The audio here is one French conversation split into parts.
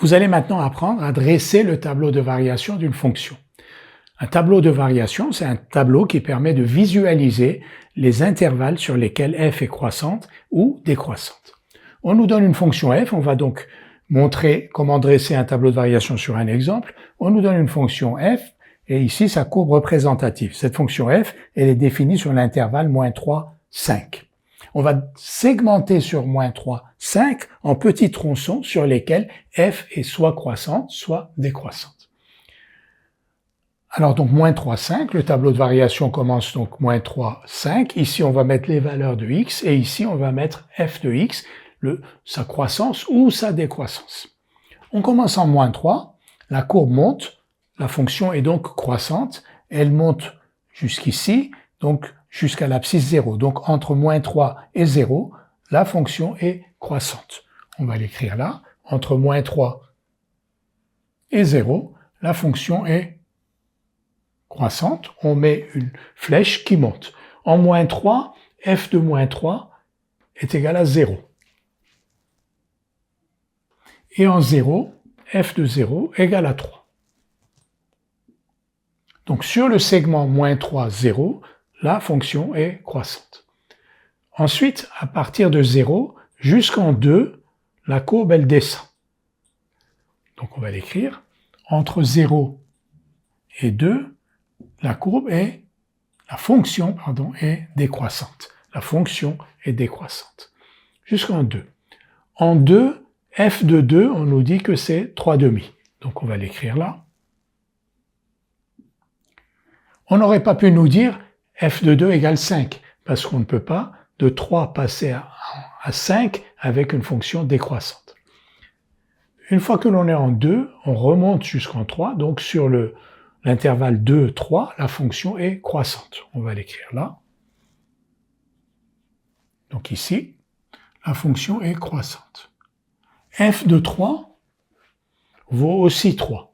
Vous allez maintenant apprendre à dresser le tableau de variation d'une fonction. Un tableau de variation, c'est un tableau qui permet de visualiser les intervalles sur lesquels f est croissante ou décroissante. On nous donne une fonction f, on va donc montrer comment dresser un tableau de variation sur un exemple. On nous donne une fonction f, et ici sa courbe représentative. Cette fonction f, elle est définie sur l'intervalle -3, 5. On va segmenter sur -3, 5 en petits tronçons sur lesquels f est soit croissante, soit décroissante. Alors donc -3, 5, le tableau de variation commence donc -3, 5. Ici on va mettre les valeurs de x et ici on va mettre f de x, sa croissance ou sa décroissance. On commence en -3, la courbe monte, la fonction est donc croissante, elle monte jusqu'ici, donc jusqu'à l'abscisse 0. Donc entre -3 et 0, la fonction est croissante. On va l'écrire là, entre -3 et 0, la fonction est croissante, on met une flèche qui monte. En -3, f de -3 est égal à 0. Et en 0, f de 0 égale à 3. Donc sur le segment -3, 0, la fonction est croissante. Ensuite, à partir de 0 jusqu'en 2, la courbe elle descend. Donc on va l'écrire, entre 0 et 2, la fonction est décroissante. La fonction est décroissante. Jusqu'en 2. En 2, f de 2, on nous dit que c'est 3,5. Donc on va l'écrire là. On n'aurait pas pu nous dire f de 2 égale 5, parce qu'on ne peut pas de 3 passer à 5 avec une fonction décroissante. Une fois que l'on est en 2, on remonte jusqu'en 3, donc sur l'intervalle 2, 3, la fonction est croissante. On va l'écrire là. Donc ici, la fonction est croissante. f de 3 vaut aussi 3.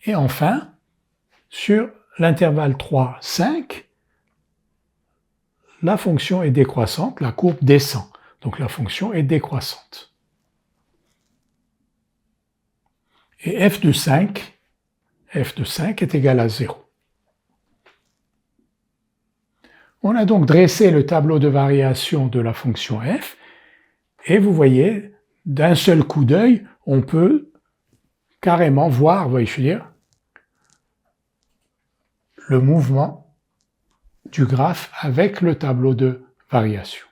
Et enfin, sur l'intervalle 3, 5, la fonction est décroissante, la courbe descend. Donc la fonction est décroissante. Et f de 5 est égal à 0. On a donc dressé le tableau de variation de la fonction f, et vous voyez, d'un seul coup d'œil, on peut carrément voir, le mouvement du graphe avec le tableau de variation.